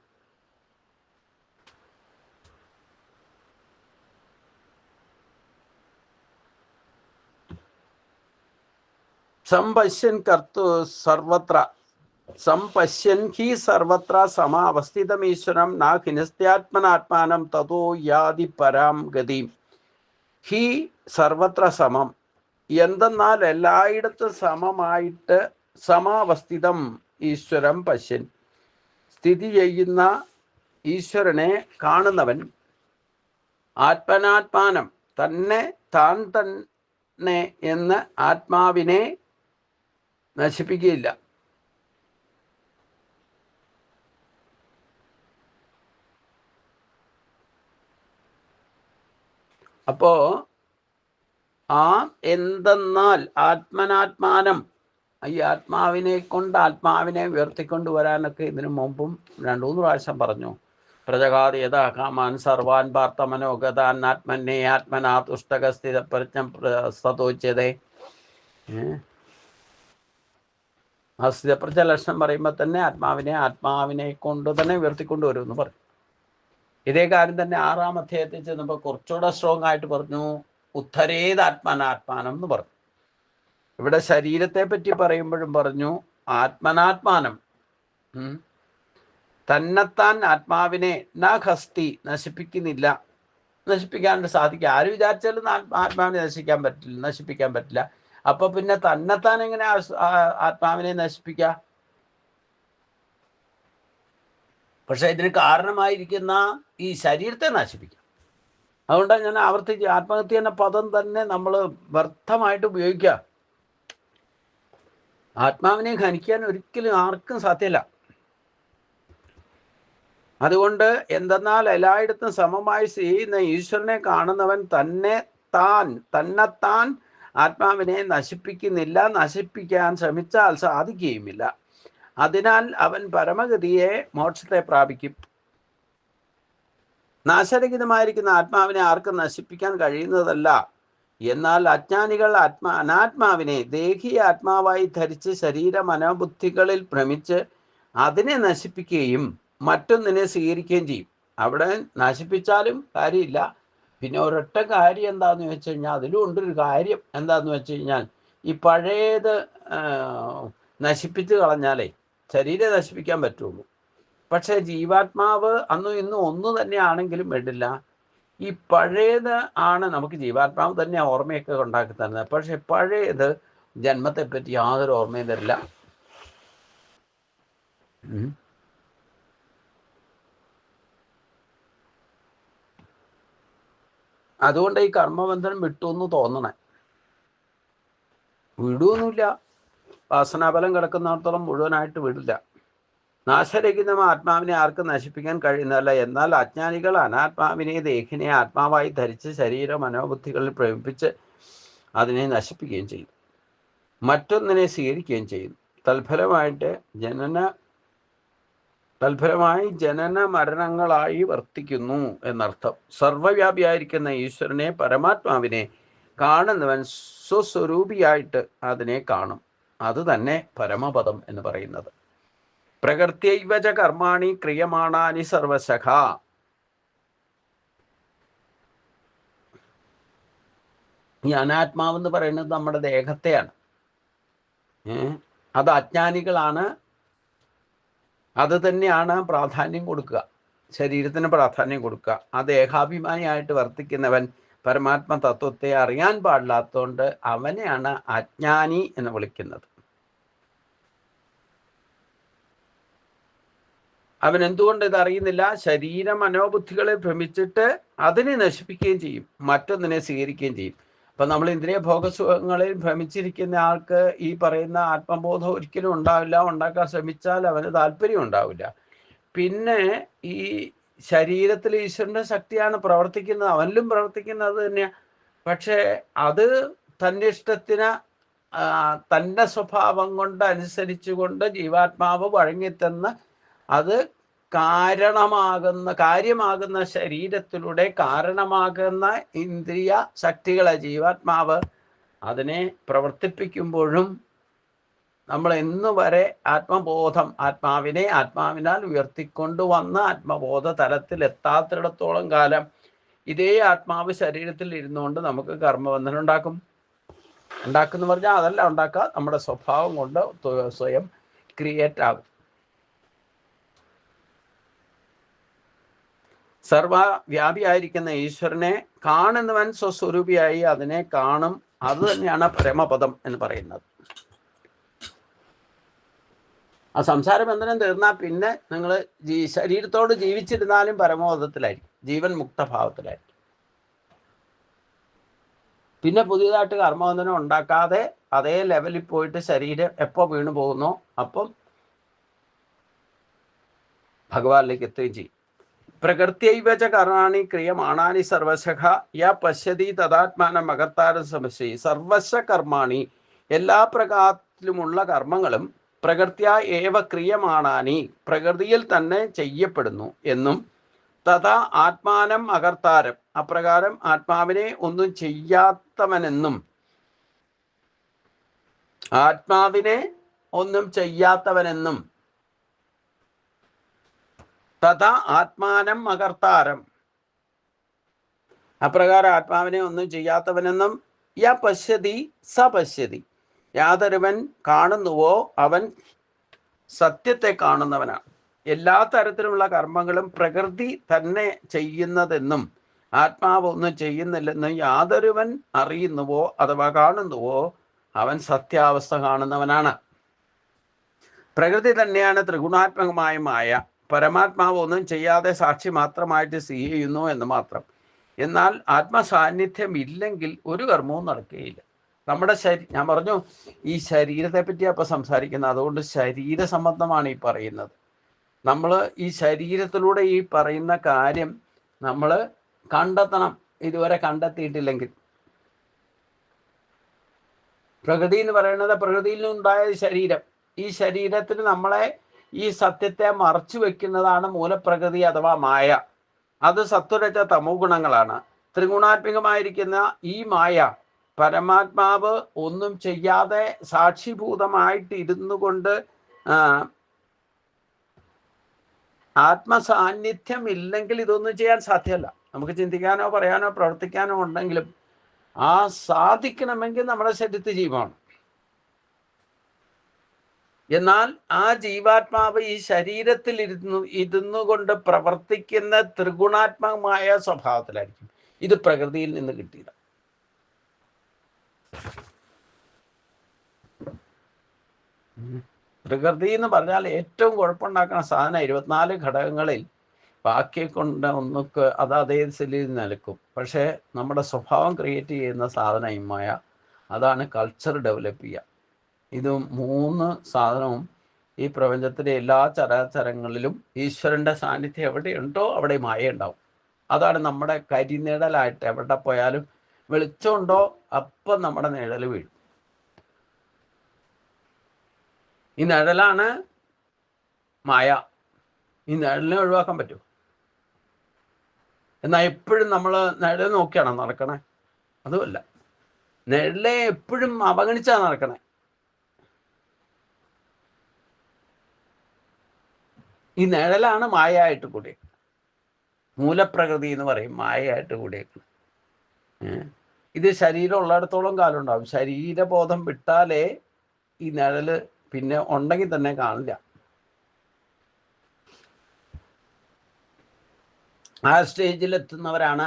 സംപശ്യൻ കർത്തു സർവത്ര സംപശ്യൻ ഹി സർവത്ര സമാവസ്ഥിതമീശ്വരം നാ ഹിനസ്ത്യാത്മനാത്മാനം തതോ യാതി പരാം ഗതിം. ഹി സർവത്ര സമം, എന്തെന്നാൽ എല്ലായിടത്തും സമമായിട്ട് സമാവസ്ഥിതം ഈശ്വരം പശ്യൻ, സ്ഥിതി ചെയ്യുന്ന ഈശ്വരനെ കാണുന്നവൻ ആത്മനാത്മാനം തന്നെ താൻ തന്നെ എന്ന് ആത്മാവിനെ നശിപ്പിക്കുകയില്ല. അപ്പോ എന്തെന്നാൽ ആത്മനാത്മാനം, ഈ ആത്മാവിനെ കൊണ്ട് ആത്മാവിനെ ഉയർത്തിക്കൊണ്ടുവരാനൊക്കെ ഇതിനു മുമ്പും 2-3 പ്രാവശ്യം പറഞ്ഞു. പ്രജകാത് യഥാ കാമാൻ സർവാൻ പാർത്ഥമനോഗതാൻ ആത്മനെ ആത്മനാ തുഷ്ടകസ്ഥിത പ്രജ്ഞം സതോച്യതേ. ആ സ്ഥിതപ്രജ്ഞ ലക്ഷണം പറയുമ്പോൾ തന്നെ ആത്മാവിനെ കൊണ്ട് തന്നെ ഉയർത്തിക്കൊണ്ടുവരും എന്ന് പറഞ്ഞു. ഇതേ കാര്യം തന്നെ 6-ാം അധ്യായത്തിൽ ചെന്നപ്പോൾ കുറച്ചുകൂടെ സ്ട്രോങ് ആയിട്ട് പറഞ്ഞു, ഉദ്ധരേത് ആത്മനാത്മാനം എന്ന് പറഞ്ഞു. ഇവിടെ ശരീരത്തെ പറ്റി പറയുമ്പോഴും പറഞ്ഞു ആത്മനാത്മാനം, തന്നെത്താൻ ആത്മാവിനെ നഹസ്തി നശിപ്പിക്കുന്നില്ല, നശിപ്പിക്കാനായിട്ട് സാധിക്കുക. ആര് വിചാരിച്ചാലും ആത്മാവിനെ നശിപ്പിക്കാൻ പറ്റില്ല. അപ്പൊ പിന്നെ തന്നെത്താൻ എങ്ങനെ ആത്മാവിനെ നശിപ്പിക്കുക? പക്ഷെ ഇതിന് കാരണമായിരിക്കുന്ന ഈ ശരീരത്തെ നശിപ്പിക്കാം. അതുകൊണ്ടാണ് ഞാൻ ആവർത്തിച്ച് ആത്മഹത്യ എന്ന പദം തന്നെ നമ്മൾ വ്യർത്ഥമായിട്ട് ഉപയോഗിക്കുക. ആത്മാവിനെ ഹനിക്കാൻ ഒരിക്കലും ആർക്കും സാധ്യമല്ല. അതുകൊണ്ട് എന്തെന്നാൽ എല്ലായിടത്തും സമമായി ചെയ്യുന്ന ഈശ്വരനെ കാണുന്നവൻ തന്നെത്താൻ ആത്മാവിനെ നശിപ്പിക്കുന്നില്ല, നശിപ്പിക്കാൻ ശ്രമിച്ചാൽ സാധിക്കുകയുമില്ല. അതിനാൽ അവൻ പരമഗതിയെ മോക്ഷത്തെ പ്രാപിക്കും. നാശരഹിതമായിരിക്കുന്ന ആത്മാവിനെ ആർക്കും നശിപ്പിക്കാൻ കഴിയുന്നതല്ല. എന്നാൽ അജ്ഞാനികൾ അനാത്മാവിനെ ദേഹി ആത്മാവായി ധരിച്ച് ശരീര മനോബുദ്ധികളിൽ ഭ്രമിച്ച് അതിനെ നശിപ്പിക്കുകയും മറ്റൊന്നിനെ സ്വീകരിക്കുകയും ചെയ്യും. അവിടെ നശിപ്പിച്ചാലും കാര്യമില്ല. പിന്നെ ഒരൊറ്റ കാര്യം എന്താന്ന് വെച്ച് കഴിഞ്ഞാൽ, അതിലും ഉണ്ടൊരു കാര്യം എന്താന്ന് വെച്ച് കഴിഞ്ഞാൽ, ഈ പഴയത് നശിപ്പിച്ച് കളഞ്ഞാലേ ശരീരം നശിപ്പിക്കാൻ പറ്റുള്ളൂ. പക്ഷേ ജീവാത്മാവ് അന്നും ഇന്നും ഒന്ന് തന്നെ ആണെങ്കിലും വേണ്ടില്ല, ഈ പഴയത് ആണ് നമുക്ക് ജീവാത്മാവ് തന്നെ ഓർമ്മയൊക്കെ ഉണ്ടാക്കി തരുന്നത്. പക്ഷെ പഴയത് ജന്മത്തെപ്പറ്റി യാതൊരു ഓർമ്മയും തരില്ല. അതുകൊണ്ട് ഈ കർമ്മബന്ധനം വിട്ടു എന്ന് തോന്നണേ. വിടുവൊന്നുമില്ല. വാസനാബലം കിടക്കുന്നിടത്തോളം മുഴുവനായിട്ട് വിടില്ല. നാശരഹിതമായ ആത്മാവിനെ ആർക്കും നശിപ്പിക്കാൻ കഴിയുന്നതല്ല. എന്നാൽ അജ്ഞാനികൾ അനാത്മാവിനെ ദേഹിനെ ആത്മാവായി ധരിച്ച് ശരീര മനോബുദ്ധികളിൽ പ്രേമിപ്പിച്ച് അതിനെ നശിപ്പിക്കുകയും ചെയ്യും, മറ്റൊന്നിനെ സ്വീകരിക്കുകയും ചെയ്യും. തൽഫലമായി ജനന മരണങ്ങളായി വർത്തിക്കുന്നു എന്നർത്ഥം. സർവവ്യാപിയായിരിക്കുന്ന ഈശ്വരനെ, പരമാത്മാവിനെ കാണുന്നവൻ സ്വസ്വരൂപിയായിട്ട് അതിനെ കാണും. അത് തന്നെ പരമപദം എന്ന് പറയുന്നത്. പ്രകൃത്യൈവച കർമാണി ക്രിയമാണാനി സർവശഃ. ഈ അനാത്മാവെന്ന് പറയുന്നത് നമ്മുടെ ദേഹത്തെയാണ്. അത് അജ്ഞാനികളാണ് അത് തന്നെയാണ് പ്രാധാന്യം കൊടുക്കുക, ശരീരത്തിന് പ്രാധാന്യം കൊടുക്കുക. ആ ദേഹാഭിമാനിയായിട്ട് വർത്തിക്കുന്നവൻ പരമാത്മ തത്വത്തെ അറിയാൻ പാടില്ലാത്തതുകൊണ്ട് അവനെയാണ് അജ്ഞാനി എന്ന് വിളിക്കുന്നത്. അവൻ എന്തുകൊണ്ട് ഇത് അറിയുന്നില്ല? ശരീര മനോബുദ്ധികളെ ഭ്രമിച്ചിട്ട് അതിനെ നശിപ്പിക്കുകയും ചെയ്യും, മറ്റൊന്നിനെ സ്വീകരിക്കുകയും ചെയ്യും. അപ്പം നമ്മൾ ഇന്ദ്രിയ ഭോഗസുഖങ്ങളിൽ ഭ്രമിച്ചിരിക്കുന്ന ആൾക്ക് ഈ പറയുന്ന ആത്മബോധം ഒരിക്കലും ഉണ്ടാവില്ല. ഉണ്ടാക്കാൻ ശ്രമിച്ചാൽ അവന് താല്പര്യം ഉണ്ടാവില്ല. പിന്നെ ഈ ശരീരത്തിൽ ഈശ്വരൻ്റെ ശക്തിയാണ് പ്രവർത്തിക്കുന്നത്, അവനിലും പ്രവർത്തിക്കുന്നത് തന്നെയാണ്. പക്ഷേ അത് തൻ്റെ ഇഷ്ടത്തിന് തൻ്റെ സ്വഭാവം കൊണ്ട് അനുസരിച്ചുകൊണ്ട് ജീവാത്മാവ് വഴങ്ങിത്തന്ന് അത് കാര്യമാകുന്ന ശരീരത്തിലൂടെ കാരണമാകുന്ന ഇന്ദ്രിയ ശക്തികളെ ജീവാത്മാവ് അതിനെ പ്രവർത്തിപ്പിക്കുമ്പോഴും നമ്മൾ ഇന്ന് വരെ ആത്മബോധം, ആത്മാവിനാൽ ഉയർത്തിക്കൊണ്ടുവന്ന് ആത്മബോധ തലത്തിൽ എത്താത്തിടത്തോളം കാലം ഇതേ ആത്മാവ് ശരീരത്തിൽ ഇരുന്നുകൊണ്ട് നമുക്ക് കർമ്മബന്ധനം ഉണ്ടാക്കുന്ന പറഞ്ഞാൽ അതല്ല ഉണ്ടാക്കുക, നമ്മുടെ സ്വഭാവം കൊണ്ട് സ്വയം ക്രിയേറ്റ് ആകും. സർവവ്യാപിയായിരിക്കുന്ന ഈശ്വരനെ കാണുന്നവൻ സ്വസ്വരൂപിയായി അതിനെ കാണും. അത് തന്നെയാണ് പരമപദം എന്ന് പറയുന്നത്. ആ സംസാര ബന്ധനം തീർന്നാൽ പിന്നെ നിങ്ങൾ ശരീരത്തോട് ജീവിച്ചിരുന്നാലും പരമപദത്തിലായിരിക്കും, ജീവൻ മുക്തഭാവത്തിലായിരിക്കും. പിന്നെ പുതിയതായിട്ട് കർമ്മബന്ധനം ഉണ്ടാക്കാതെ അതേ ലെവലിൽ പോയിട്ട് ശരീരം എപ്പോൾ വീണു പോകുന്നോ അപ്പം ഭഗവാനിലേക്ക് എത്തുകയും ചെയ്യും. പ്രകൃത്യൈവച കർമാണി ക്രിയമാണാനി സർവശഃ യ പശ്യതി തദാത്മാനം അകർത്താരം സമശ്യയി. സർവശ കർമാണി, എല്ലാ പ്രകാരത്തിലുമുള്ള കർമ്മങ്ങളും പ്രകൃത്യ ഏവ ക്രിയമാണാനി, പ്രകൃതിയിൽ തന്നെ ചെയ്യപ്പെടുന്നു എന്നും, തഥാ ആത്മാനം അകർത്താരം, അപ്രകാരം ആത്മാവിനെ ഒന്നും ചെയ്യാത്തവനെന്നും, തഥാ ആത്മാനം അകർത്താരം, അപ്രകാരം ആത്മാവിനെ ഒന്നും ചെയ്യാത്തവനെന്നും, യ പശ്യതി സ പശ്യതി, യാതൊരുവൻ കാണുന്നുവോ അവൻ സത്യത്തെ കാണുന്നവനാണ്. എല്ലാ തരത്തിലുള്ള കർമ്മങ്ങളും പ്രകൃതി തന്നെ ചെയ്യുന്നതെന്നും ആത്മാവ് ഒന്നും ചെയ്യുന്നില്ലെന്നും യാതൊരുവൻ അറിയുന്നുവോ അഥവാ കാണുന്നുവോ അവൻ സത്യാവസ്ഥ കാണുന്നവനാണ്. പ്രകൃതി തന്നെയാണ് ത്രിഗുണാത്മകമായ മായ. പരമാത്മാവ് ഒന്നും ചെയ്യാതെ സാക്ഷി മാത്രമായിട്ട് സ്ഥിതി ചെയ്യുന്നു എന്ന് മാത്രം. എന്നാൽ ആത്മസാന്നിധ്യം ഇല്ലെങ്കിൽ ഒരു കർമ്മവും നടക്കുകയില്ല. നമ്മുടെ ഞാൻ പറഞ്ഞു ഈ ശരീരത്തെ പറ്റിയാണ് ഇപ്പോൾ സംസാരിക്കുന്നത്. അതുകൊണ്ട് ശരീര സംബന്ധമാണ് ഈ പറയുന്നത്. നമ്മൾ ഈ ശരീരത്തിലൂടെ ഈ പറയുന്ന കാര്യം നമ്മൾ കണ്ടെത്തണം, ഇതുവരെ കണ്ടെത്തിയിട്ടില്ലെങ്കിൽ. പ്രകൃതി എന്ന് പറയുന്നത് പ്രകൃതിയിൽ നിന്നുണ്ടായ ശരീരം. ഈ ശരീരത്തിന് നമ്മളെ ഈ സത്യത്തെ മറച്ചു വെക്കുന്നതാണ് മൂലപ്രകൃതി അഥവാ മായ. അത് സത്വരജ തമോ ഗുണങ്ങളാണ്. ത്രിഗുണാത്മികമായിരിക്കുന്ന ഈ മായ പരമാത്മാവ് ഒന്നും ചെയ്യാതെ സാക്ഷിഭൂതമായിട്ട് ഇരുന്നു കൊണ്ട് ആത്മസാന്നിധ്യം ഇല്ലെങ്കിൽ ഇതൊന്നും ചെയ്യാൻ സാധ്യമല്ല. നമുക്ക് ചിന്തിക്കാനോ പറയാനോ പ്രവർത്തിക്കാനോ ഉണ്ടെങ്കിലും ആ സാധിക്കണമെങ്കിൽ നമ്മുടെ ശരീരത്തിൽ ജീവമാണ്. എന്നാൽ ആ ജീവാത്മാവ് ഈ ശരീരത്തിൽ ഇരുന്നു കൊണ്ട് പ്രവർത്തിക്കുന്ന ത്രിഗുണാത്മകമായ സ്വഭാവത്തിലായിരിക്കും. ഇത് പ്രകൃതിയിൽ നിന്ന് കിട്ടിയത്. പ്രകൃതി എന്ന് പറഞ്ഞാൽ ഏറ്റവും കുഴപ്പമുണ്ടാക്കുന്ന സാധനം 24 ഘടകങ്ങളിൽ ബാക്കി കൊണ്ട് ഒന്നൊക്കെ അത് അതേ സെല്ലിൽ നിൽക്കും. പക്ഷേ നമ്മുടെ സ്വഭാവം ക്രിയേറ്റ് ചെയ്യുന്ന സാധനം ഈ മായ. അതാണ് കൾച്ചർ ഡെവലപ്പ് ചെയ്യുക. ഇത് 3 സാധനവും ഈ പ്രപഞ്ചത്തിലെ എല്ലാ ചരാചരങ്ങളിലും ഈശ്വരൻ്റെ സാന്നിധ്യം എവിടെയുണ്ടോ അവിടെ മായ ഉണ്ടാവും. അതാണ് നമ്മുടെ കരിനിഴലായിട്ട് എവിടെ പോയാലും വെളിച്ചമുണ്ടോ അപ്പം നമ്മുടെ നിഴൽ വീഴും. ഈ നിഴലാണ് മായ. ഈ നിഴലിനെ ഒഴിവാക്കാൻ പറ്റുമോ? എന്നാൽ എപ്പോഴും നമ്മൾ നിഴൽ നോക്കിയാണോ നടക്കണേ? അതുമല്ല, നിഴലെ എപ്പോഴും അവഗണിച്ചാണ് നടക്കണേ. ഈ നിഴലാണ് മായയായിട്ട് കൂടിയേക്കുന്നത്. മൂലപ്രകൃതി എന്ന് പറയും മായയായിട്ട് കൂടിയേക്കുന്നത്. ഇത് ശരീരം ഉള്ളിടത്തോളം കാലം ഉണ്ടാവും. ശരീരബോധം വിട്ടാലേ ഈ നിഴല് പിന്നെ ഉണ്ടെങ്കിൽ തന്നെ കാണില്ല. ആ സ്റ്റേജിലെത്തുന്നവരാണ്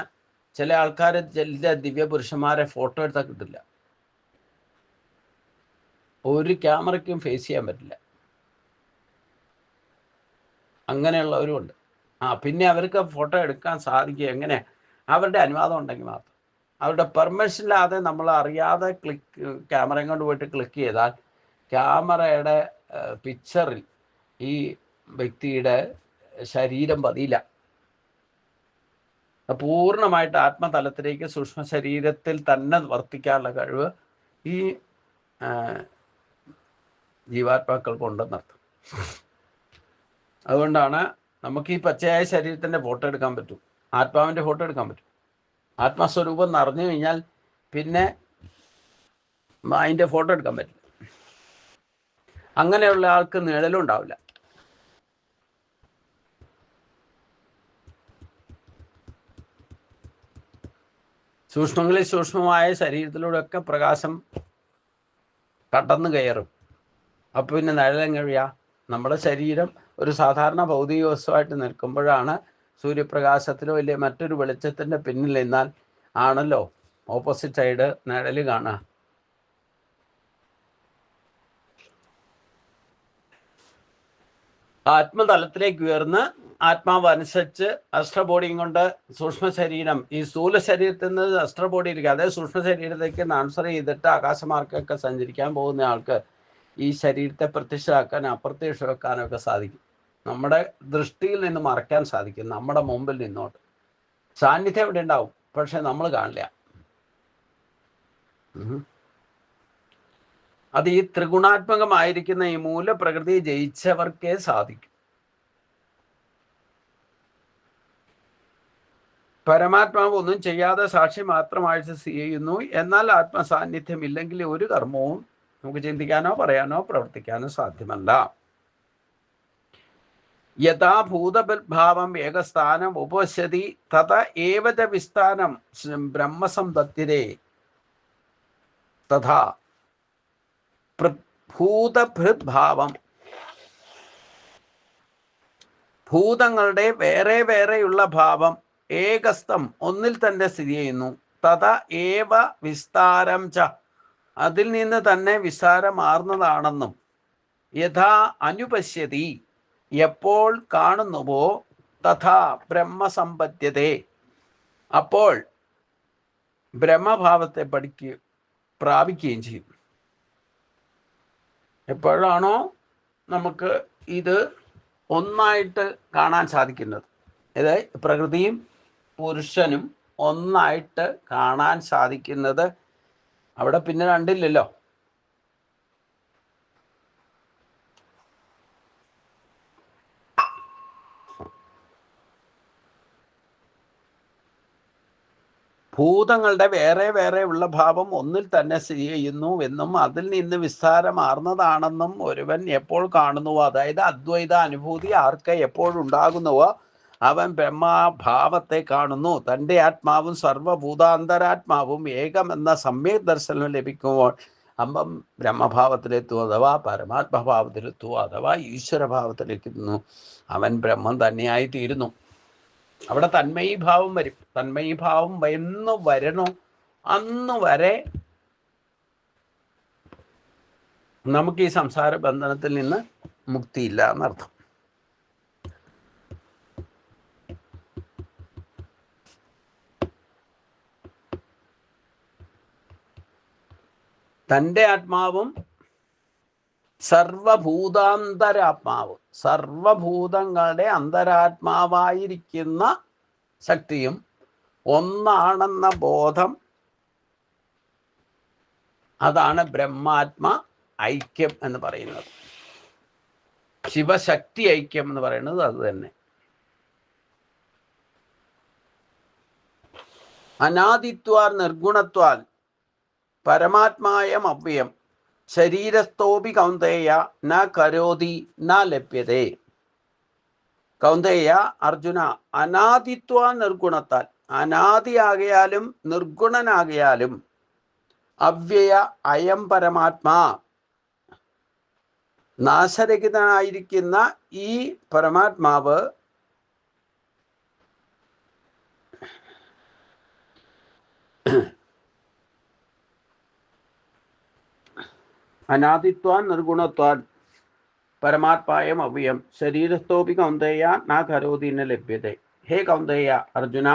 ചില ആൾക്കാർ. ചില ദിവ്യപുരുഷന്മാരെ ഫോട്ടോ എടുത്താൽ കിട്ടില്ല. ഒരു ക്യാമറയ്ക്കും ഫേസ് ചെയ്യാൻ പറ്റില്ല. അങ്ങനെയുള്ളവരും ഉണ്ട്. പിന്നെ അവർക്ക് ഫോട്ടോ എടുക്കാൻ സാധിക്കുക എങ്ങനെ? അവരുടെ അനുവാദം ഉണ്ടെങ്കിൽ മാത്രം. അവരുടെ പെർമിഷൻ ഇല്ലാതെ നമ്മൾ അറിയാതെ ക്യാമറയും കൊണ്ട് പോയിട്ട് ക്ലിക്ക് ചെയ്താൽ ക്യാമറയുടെ പിക്ചറിൽ ഈ വ്യക്തിയുടെ ശരീരം പതിയില്ല. പൂർണ്ണമായിട്ട് ആത്മതലത്തിലേക്ക് സൂക്ഷ്മ ശരീരത്തിൽ തന്നെ വർത്തിക്കാനുള്ള കഴിവ് ഈ ജീവാത്മാക്കൾക്ക് ഉണ്ടെന്നർത്ഥം. അതുകൊണ്ടാണ് നമുക്ക് ഈ പച്ചയായ ശരീരത്തിൻ്റെ ഫോട്ടോ എടുക്കാൻ പറ്റും, ആത്മാവിൻ്റെ ഫോട്ടോ എടുക്കാൻ പറ്റും. ആത്മസ്വരൂപം നിറഞ്ഞു കഴിഞ്ഞാൽ പിന്നെ അതിൻ്റെ ഫോട്ടോ എടുക്കാൻ പറ്റില്ല. അങ്ങനെയുള്ള ആൾക്ക് നിഴലും ഉണ്ടാവില്ല. സൂക്ഷ്മങ്ങളിൽ സൂക്ഷ്മമായ ശരീരത്തിലൂടെയൊക്കെ പ്രകാശം കടന്നു കയറും. അപ്പോൾ പിന്നെ നിഴലെങ്ങനെയാ? നമ്മുടെ ശരീരം ഒരു സാധാരണ ഭൗതിക വസ്തുവായിട്ട് നിൽക്കുമ്പോഴാണ് സൂര്യപ്രകാശത്തിലോ ഇല്ലേ മറ്റൊരു വെളിച്ചത്തിൻ്റെ പിന്നിൽ നിന്നാൽ ആണല്ലോ ഓപ്പോസിറ്റ് സൈഡ് നിഴൽ കാണുക. ആത്മതലത്തിലേക്ക് ഉയർന്ന് ആത്മാവ് അനുസരിച്ച് അസ്ട്രബോഡിയും കൊണ്ട് സൂക്ഷ്മ ശരീരം, ഈ സ്ഥൂല ശരീരത്തിൽ നിന്ന് അസ്ട്രബോഡിയിലേക്ക്, അതേ സൂക്ഷ്മ ശരീരത്തേക്ക് ട്രാൻസ്ഫർ ചെയ്തിട്ട് ആകാശമാർക്കൊക്കെ സഞ്ചരിക്കാൻ പോകുന്ന ആൾക്ക് ഈ ശരീരത്തെ പ്രത്യക്ഷമാക്കാൻ അപ്രത്യക്ഷമാക്കാനൊക്കെ സാധിക്കും. നമ്മുടെ ദൃഷ്ടിയിൽ നിന്ന് മറയ്ക്കാൻ സാധിക്കും. നമ്മുടെ മുമ്പിൽ നിന്നോട്ട് സാന്നിധ്യം ഇവിടെ ഉണ്ടാവും, പക്ഷെ നമ്മൾ കാണില്ല. അത് ഈ ത്രിഗുണാത്മകമായിരിക്കുന്ന ഈ മൂലപ്രകൃതിയെ ജയിച്ചവർക്കേ സാധിക്കും. പരമാത്മാവ് ഒന്നും ചെയ്യാതെ സാക്ഷി മാത്രമായിട്ട് ചെയ്യുന്നു. എന്നാൽ ആത്മസാന്നിധ്യം ഇല്ലെങ്കിൽ ഒരു കർമ്മവും നമുക്ക് ചിന്തിക്കാനോ പറയാനോ പ്രവർത്തിക്കാനോ സാധ്യമല്ല. യഥാ ഭൂതഭാവം ഏകസ്ഥാനം ഉപശ്യതി തഥ ഏവച വിസ്ഥാനം ബ്രഹ്മസമ്പത്തിരേ തഥാ ഭൂതഭൃദ്ഭാവം, ഭൂതങ്ങളുടെ വേറെ വേറെയുള്ള ഭാവം ഏകസ്ഥം ഒന്നിൽ തന്നെ സ്ഥിതി ചെയ്യുന്നു. തഥ ഏവ വിസ്താരം ച, അതിൽ നിന്ന് തന്നെ വിസ്താരമാർന്നതാണെന്നും, യഥാ അനുപശ്യതി, എപ്പോൾ കാണുന്നുവോ, തഥാ ബ്രഹ്മസമ്പദ്യതേ, അപ്പോൾ ബ്രഹ്മഭാവത്തെ പ്രാപിക്കുകയും ചെയ്യും. എപ്പോഴാണോ നമുക്ക് ഇത് ഒന്നായിട്ട് കാണാൻ സാധിക്കുന്നത്, അതായത് പ്രകൃതിയും പുരുഷനും ഒന്നായിട്ട് കാണാൻ സാധിക്കുന്നത്, അവിടെ പിന്നെ രണ്ടില്ലല്ലോ. ഭൂതങ്ങളുടെ വേറെ വേറെ ഉള്ള ഭാവം ഒന്നിൽ തന്നെ സ്ഥിതി ചെയ്യുന്നു എന്നും അതിൽ നിന്ന് വിസ്താരമാർന്നതാണെന്നും ഒരുവൻ എപ്പോൾ കാണുന്നുവോ, അതായത് അദ്വൈത അനുഭൂതി ആർക്ക് എപ്പോഴുണ്ടാകുന്നുവോ അവൻ ബ്രഹ്മഭാവത്തെ കാണുന്നു. തൻ്റെ ആത്മാവും സർവഭൂതാന്തരാത്മാവും ഏകമെന്ന സമ്യക് ദർശനം ലഭിക്കുമ്പോൾ അപ്പം ബ്രഹ്മഭാവത്തിലെത്തും, അഥവാ പരമാത്മഭാവത്തിലെത്തും, അഥവാ ഈശ്വരഭാവത്തിലെത്തുന്നു. അവൻ ബ്രഹ്മം തന്നെയായി തീരുന്നു. അവിടെ തന്മയീഭാവം വരും. തന്മയീഭാവം എന്ന് വരണോ അന്ന് വരെ നമുക്ക് ഈ സംസാര ബന്ധനത്തിൽ നിന്ന് മുക്തിയില്ല എന്നർത്ഥം. തൻ്റെ ആത്മാവും സർവഭൂതാന്തരാത്മാവ്, സർവഭൂതങ്ങളുടെ അന്തരാത്മാവായിരിക്കുന്ന ശക്തിയും ഒന്നാണെന്ന ബോധം, അതാണ് ബ്രഹ്മാത്മ ഐക്യം എന്ന് പറയുന്നത്. ശിവശക്തി ഐക്യം എന്ന് പറയുന്നത് അത് തന്നെ. അനാദിത്വാൽ നിർഗുണത്വാൽ പരമാത്മായം അവ്യയം ശരീരസ്ഥോപി കൗന്ദേയ ന കരോതി ന ലഭ്യതേ. കൗന്ദേയ, അർജുന, അനാദിത്വാ നിർഗുണത്താൽ, അനാദിയാകയാലും നിർഗുണനാകയാലും അവ്യയ അയം പരമാത്മാ, നാശരഹിതനായിരിക്കുന്ന ഈ പരമാത്മാവ് അനാദിത്വാൻ നിർഗുണത്വാൻ പരമാത്മായം അവ്യം ശരീരസ്ഥോപി കൗന്ദേയ ന കരോതി ന ലഭ്യതേ. ഹേ കൗന്ദേയ, അർജുന,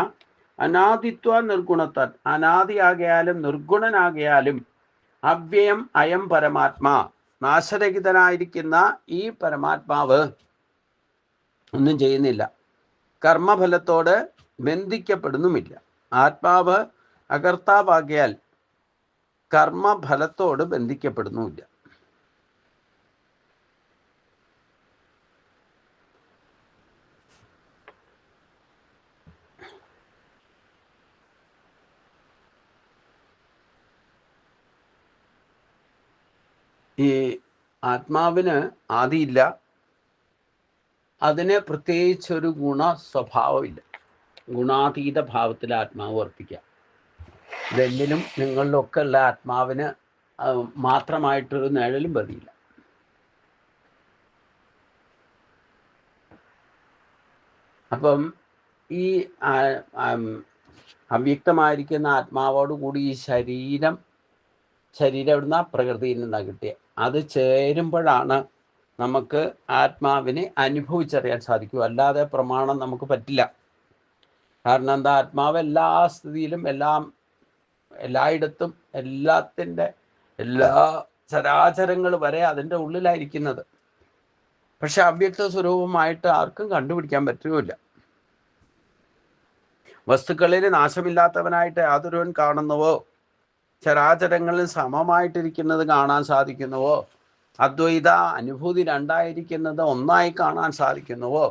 അനാദിത്വാൻ നിർഗുണത്താൻ, അനാദിയാകയാലും നിർഗുണനാകയാലും അവ്യയം അയം പരമാത്മാ, നാശരഹിതനായിരിക്കുന്ന ഈ പരമാത്മാവ് ഒന്നും ചെയ്യുന്നില്ല, കർമ്മഫലത്തോട് ബന്ധിക്കപ്പെടുന്നുമില്ല. ആത്മാവ് അകർത്താവാകിയാൽ കർമ്മഫലത്തോട് ബന്ധിക്കപ്പെടുന്നുമില്ല. ഈ ആത്മാവിന് ആദിയില്ല, അതിന് പ്രത്യേകിച്ചൊരു സ്വഭാവമില്ല. ഗുണാതീത ഭാവത്തിൽ ആത്മാവ് അർപ്പിക്കുക. ഇതെന്നിലും നിങ്ങളിലൊക്കെ ഉള്ള ആത്മാവിന് മാത്രമായിട്ടൊരു നിഴലും പതിയില്ല. അപ്പം ഈ അവ്യക്തമായിരിക്കുന്ന ആത്മാവോടുകൂടി ഈ ശരീരം എവിടുന്ന പ്രകൃതിയിൽ നിന്നാണ് കിട്ടിയത്. അത് ചേരുമ്പോഴാണ് നമുക്ക് ആത്മാവിനെ അനുഭവിച്ചറിയാൻ സാധിക്കും. അല്ലാതെ പ്രമാണം നമുക്ക് പറ്റില്ല. കാരണം എന്താ? ആത്മാവ് എല്ലാ സ്ഥിതിയിലും എല്ലായിടത്തും എല്ലാ ചരാചരങ്ങൾ വരെ അതിൻ്റെ ഉള്ളിലായിരിക്കുന്നത്. പക്ഷെ അവ്യക്ത സ്വരൂപമായിട്ട് ആർക്കും കണ്ടുപിടിക്കാൻ പറ്റുകയില്ല. വസ്തുക്കളിൽ നാശമില്ലാത്തവനായിട്ട് യാതൊരുവൻ കാണുന്നുവോ, ചരാചരങ്ങളിൽ സമമായിട്ടിരിക്കുന്നത് കാണാൻ സാധിക്കുന്നുവോ, അദ്വൈത അനുഭൂതി രണ്ടായിരിക്കുന്നത് ഒന്നായി കാണാൻ സാധിക്കുന്നുവോ,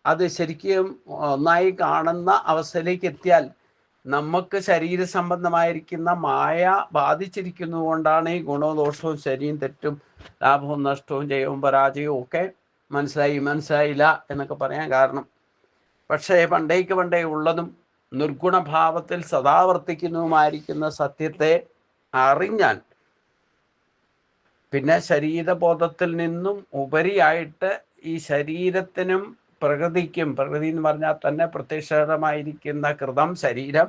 അത് ശരിക്കും ഒന്നായി കാണുന്ന അവസ്ഥയിലേക്ക് എത്തിയാൽ നമുക്ക് ശരീര സംബന്ധമായിരിക്കുന്ന മായ ബാധിച്ചിരിക്കുന്നത് കൊണ്ടാണ് ഈ ഗുണവും ദോഷവും ശരിയും തെറ്റും ലാഭവും നഷ്ടവും ജയവും പരാജയവും ഒക്കെ മനസ്സിലായില്ല എന്നൊക്കെ പറയാൻ കാരണം. പക്ഷേ പണ്ടേ ഉള്ളതും നിർഗുണഭാവത്തിൽ സദാവർത്തിക്കുന്നതുമായിരിക്കുന്ന സത്യത്തെ അറിഞ്ഞാൽ പിന്നെ ശരീരബോധത്തിൽ നിന്നും ഉപരിയായിട്ട് ഈ ശരീരത്തിനും പ്രകൃതിക്കും, പ്രകൃതി എന്ന് പറഞ്ഞാൽ തന്നെ പ്രത്യക്ഷമായിരിക്കുന്ന കൃതം ശരീരം,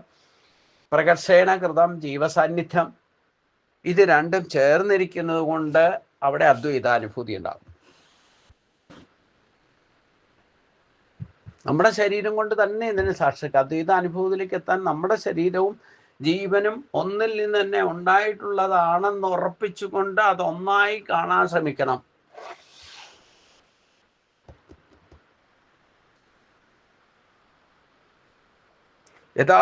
പ്രകർഷേണ കൃതം ജീവസാന്നിധ്യം, ഇത് രണ്ടും ചേർന്നിരിക്കുന്നത് കൊണ്ട് അവിടെ അദ്വൈതാനുഭൂതി ഉണ്ടാകും. നമ്മുടെ ശരീരം കൊണ്ട് തന്നെ ഇതിന് സാക്ഷിക്കാം. അദ്വൈതാനുഭൂതിയിലേക്ക് എത്താൻ നമ്മുടെ ശരീരവും ജീവനും ഒന്നിൽ നിന്ന് തന്നെ ഉണ്ടായിട്ടുള്ളതാണെന്ന് ഉറപ്പിച്ചുകൊണ്ട് അതൊന്നായി കാണാൻ ശ്രമിക്കണം. യഥാ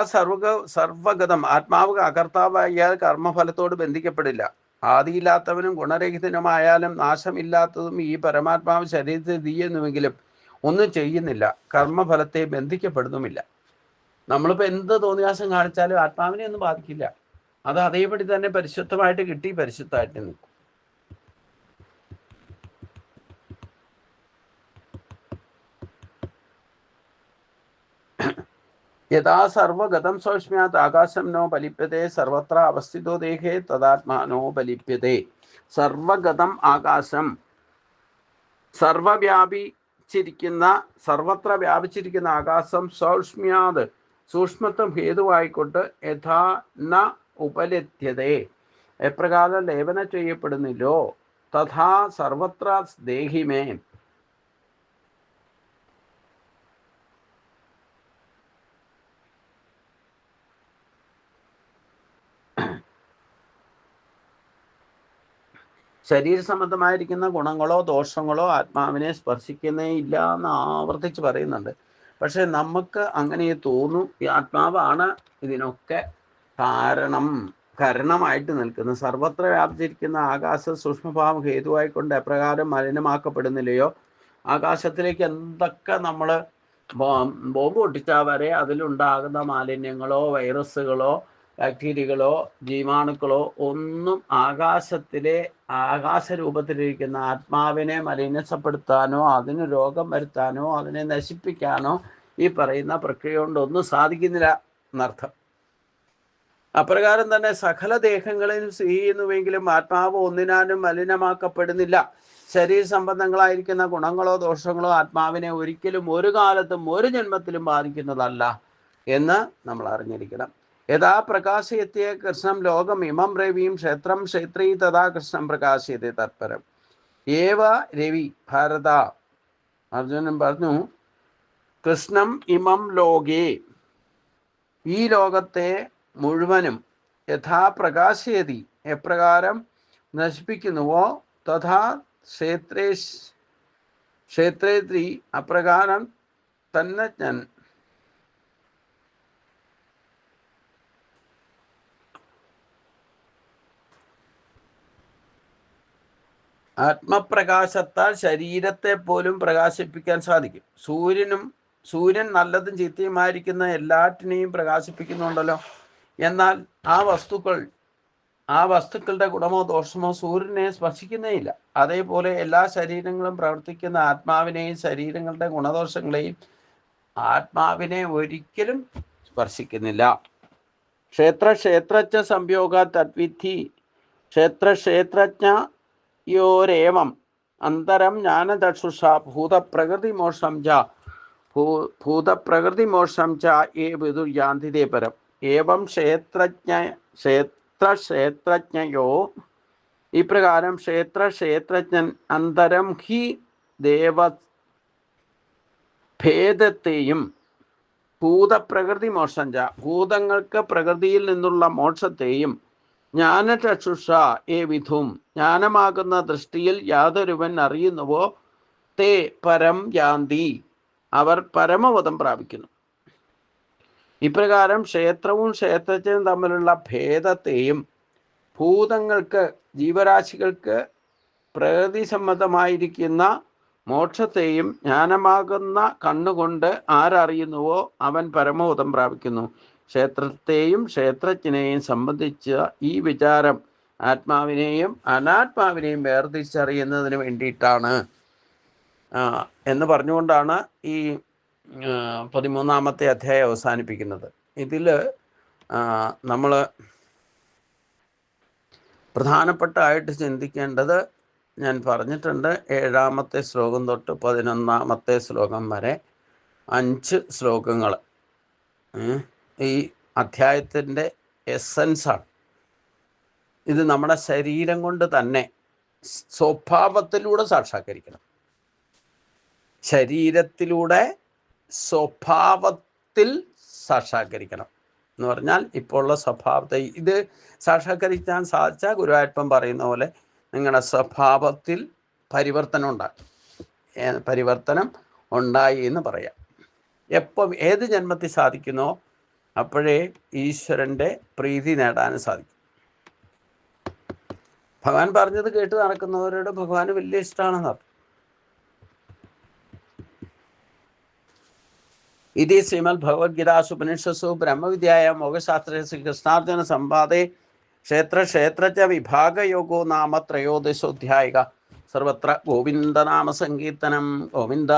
സർവഗതം ആത്മാവ് അകർത്താവായാൽ കർമ്മഫലത്തോട് ബന്ധിക്കപ്പെടില്ല. ആദിയില്ലാത്തവനും ഗുണരഹിതനുമായാലും നാശമില്ലാത്തതും ഈ പരമാത്മാവ് ശരീരത്തിൽ തീയുന്നുവെങ്കിലും ഒന്നും ചെയ്യുന്നില്ല, കർമ്മഫലത്തെ ബന്ധിക്കപ്പെടുന്നുമില്ല. നമ്മളിപ്പോൾ എന്ത് തോന്നിയാസം കാണിച്ചാലും ആത്മാവിനെ ഒന്നും ബാധിക്കില്ല. അത് അതേപടി തന്നെ പരിശുദ്ധമായിട്ട് കിട്ടി, പരിശുദ്ധമായിട്ട് നിൽക്കും. യഥാ സർവഗതം സൗഷ്മ്യാത് ആകാശം നോ ബലിപ്യതേ സർവത്ര അവസ്ഥിതോ ദേഹേ തദാത്മാനോ ബലിപ്യതേ. സർവഗതം ആകാശം, സർവത്ര വ്യാപിച്ചിരിക്കുന്ന ആകാശം സൗഷ്മ്യാത് സൂക്ഷ്മത്വം ഹേതുവായിക്കൊണ്ട് യഥാ ന ഉപലഭ്യതേ എപ്രകാരം ലേപനം ചെയ്യപ്പെടുന്നില്ലോ തഥാ സർവത്ര ദേഹിമേ ശരീര സംബന്ധമായിരിക്കുന്ന ഗുണങ്ങളോ ദോഷങ്ങളോ ആത്മാവിനെ സ്പർശിക്കുന്നേ ഇല്ല എന്ന് ആവർത്തിച്ച് പറയുന്നുണ്ട്. പക്ഷെ നമുക്ക് അങ്ങനെ തോന്നും ഈ ആത്മാവാണ് ഇതിനൊക്കെ കാരണമായിട്ട് നിൽക്കുന്നത്. സർവത്ര വ്യാപിച്ചിരിക്കുന്ന ആകാശ സൂക്ഷ്മഭാവം ഹേതുവായിക്കൊണ്ട് എപ്രകാരം മലിനമാക്കപ്പെടുന്നില്ലയോ, ആകാശത്തിലേക്ക് എന്തൊക്കെ നമ്മൾ ബോംബ് പൊട്ടിച്ചാൽ വരെ അതിലുണ്ടാകുന്ന മാലിന്യങ്ങളോ വൈറസുകളോ ബാക്ടീരിയകളോ ജീവാണുക്കളോ ഒന്നും ആകാശരൂപത്തിലിരിക്കുന്ന ആത്മാവിനെ മലിനപ്പെടുത്താനോ അതിന് രോഗം വരുത്താനോ അതിനെ നശിപ്പിക്കാനോ ഈ പറയുന്ന പ്രക്രിയ കൊണ്ടൊന്നും സാധിക്കുന്നില്ല എന്നർത്ഥം. അപ്രകാരം തന്നെ സകല ദേഹങ്ങളിലും ചെയ്യുന്നുവെങ്കിലും ആത്മാവ് ഒന്നിനാലും മലിനമാക്കപ്പെടുന്നില്ല. ശരീര സംബന്ധങ്ങളായിരിക്കുന്ന ഗുണങ്ങളോ ദോഷങ്ങളോ ആത്മാവിനെ ഒരിക്കലും ഒരു കാലത്തും ഒരു ജന്മത്തിലും ബാധിക്കുന്നതല്ല എന്ന് നമ്മൾ അറിഞ്ഞിരിക്കണം. യഥാ പ്രകാശയത്തെ കൃഷ്ണം ലോകം ഇമം രവിയും ക്ഷേത്രം ക്ഷേത്രീ തഥാ കൃഷ്ണം പ്രകാശയത്തെ തത്പരം ഏവ രവി ഭാരത. അർജുനൻ പറഞ്ഞു, കൃഷ്ണം ഇമം ലോകേ, ഈ ലോകത്തെ മുഴുവനും യഥാ പ്രകാശയതി എപ്രകാരം നശിപ്പിക്കുന്നുവോ തഥാ ക്ഷേത്രേത്രി അപ്രകാരം തന്നെ ഞാൻ ആത്മപ്രകാശത്താൽ ശരീരത്തെ പോലും പ്രകാശിപ്പിക്കാൻ സാധിക്കും. സൂര്യൻ നല്ലതും ചീത്തയുമായിരിക്കുന്ന എല്ലാറ്റിനെയും പ്രകാശിപ്പിക്കുന്നുണ്ടല്ലോ. എന്നാൽ ആ വസ്തുക്കൾ ആ വസ്തുക്കളുടെ ഗുണമോ ദോഷമോ സൂര്യനെ സ്പർശിക്കുന്നേയില്ല. അതേപോലെ എല്ലാ ശരീരങ്ങളും പ്രവർത്തിക്കുന്ന ആത്മാവിനെയും ശരീരങ്ങളുടെ ഗുണദോഷങ്ങളെയും ആത്മാവിനെ ഒരിക്കലും സ്പർശിക്കുന്നില്ല. ക്ഷേത്രജ്ഞ സംയോഗ തദ്വിധി ക്ഷേത്രജ്ഞയോരേവം അന്തരം ജ്ഞാനചക്ഷുഷ ഭൂതപ്രകൃതിമോക്ഷം ച ഏ വിദുർയാന്തിതേ പരം. ഏവം ക്ഷേത്രജ്ഞയോ ഇപ്രകാരം ക്ഷേത്രജ്ഞൻ അന്തരം ഹി ദേവഭേദത്തെയും ഭൂതപ്രകൃതി മോക്ഷം ച ഭൂതങ്ങൾക്ക് പ്രകൃതിയിൽ നിന്നുള്ള മോക്ഷത്തെയും ജ്ഞാനചക്ഷുഷ ഏ വിധും ജ്ഞാനമാകുന്ന ദൃഷ്ടിയിൽ യാതൊരുവൻ അറിയുന്നുവോ തേ പരം യാന്തി അവർ പരമപദം പ്രാപിക്കുന്നു. ഇപ്രകാരം ക്ഷേത്രവും ക്ഷേത്രജ്ഞനും തമ്മിലുള്ള ഭേദത്തെയും ഭൂതങ്ങൾക്ക് ജീവരാശികൾക്ക് പ്രകൃതി സംബന്ധമായിരിക്കുന്ന മോക്ഷത്തെയും ജ്ഞാനമാകുന്ന കണ്ണുകൊണ്ട് ആരറിയുന്നുവോ അവൻ പരമപദം പ്രാപിക്കുന്നു. ക്ഷേത്രത്തെയും ക്ഷേത്രജ്ഞനെയും സംബന്ധിച്ച ഈ വിചാരം ആത്മാവിനെയും അനാത്മാവിനെയും വേർതിരിച്ചറിയുന്നതിന് വേണ്ടിയിട്ടാണ് എന്ന് പറഞ്ഞുകൊണ്ടാണ് ഈ 13-ാമത്തെ അധ്യായം അവസാനിപ്പിക്കുന്നത്. ഇതിൽ നമ്മൾ പ്രധാനപ്പെട്ടായിട്ട് ചിന്തിക്കേണ്ടത് ഞാൻ പറഞ്ഞിട്ടുണ്ട്. 7-ാമത്തെ ശ്ലോകം തൊട്ട് 11-ാമത്തെ ശ്ലോകം വരെ 5 ശ്ലോകങ്ങൾ ഈ അധ്യായത്തിൻ്റെ എസൻസാണ്. ഇത് നമ്മുടെ ശരീരം കൊണ്ട് തന്നെ സ്വഭാവത്തിലൂടെ സാക്ഷാത്കരിക്കണം. ശരീരത്തിലൂടെ സ്വഭാവത്തിൽ സാക്ഷാത്കരിക്കണം എന്ന് പറഞ്ഞാൽ ഇപ്പോൾ ഉള്ള സ്വഭാവത്തെ ഇത് സാക്ഷാത്കരിക്കാൻ സാധിച്ചാൽ ഗുരുവായൂരപ്പൻ പറയുന്ന പോലെ നിങ്ങളുടെ സ്വഭാവത്തിൽ പരിവർത്തനം ഉണ്ടായി എന്ന് പറയാം. എപ്പം ഏത് ജന്മത്തിൽ സാധിക്കുന്നോ അപ്പോഴേ ഈശ്വരൻ്റെ പ്രീതി നേടാനും സാധിക്കും. ഭഗവാൻ പറഞ്ഞത് കേട്ട് നടക്കുന്നവരോട് ഭഗവാന് വലിയ ഇഷ്ടമാണെന്ന് പറഞ്ഞു. ഇതി ശ്രീമദ് ഭഗവത്ഗീതാസു ഉപനിഷത്സു ബ്രഹ്മവിദ്യായാം മോക്ഷശാസ്ത്രേ ശ്രീകൃഷ്ണാർജുന സംവാദേ ക്ഷേത്രജ്ഞ വിഭാഗയോഗോ നാമ 13-ാധ്യായ. സർവത്ര ഗോവിന്ദനാമ സങ്കീർത്തനം. ഗോവിന്ദ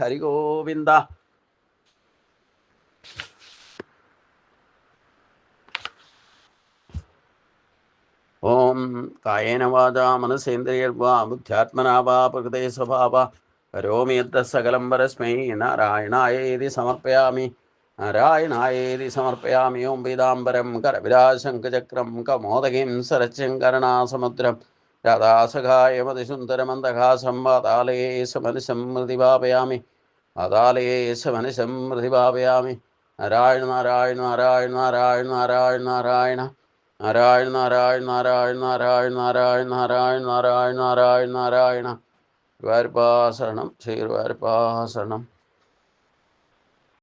ഹരി ഗോവിന്ദ. ഓം കായേന വാചാ മനസേന്ദ്രിയർവാ ബുദ്ധ്യാത്മനാ വാ പ്രകൃതേ സ്വഭാവാത് കരോമി യദ്ദത് സകലം പരസ്മൈ നാരായണായേതി സമർപ്പയാമി. ഓം പീതാംബരം കരവിലാസംഖചക്രം കമോദകീം സരസ്യം കരുണാസമുദ്രം രാധാസഖായമതിസുന്ദരമന്ദഹാസം വാതാലയേശമനിശം മൃതിഭാവയാമി. നാരായണ നാരായണ നാരായണ നാരായണ നാരായണ നാരായണ നാരായണ നാരായണ നാരായണ നാരായണ നാരായണ നാരായണ നാരായണ നാരായണ നാരായണ. ഗുരുവായൂരപ്പാ ശരണം. ശ്രീ ഗുരുവായൂരപ്പാ ശരണം.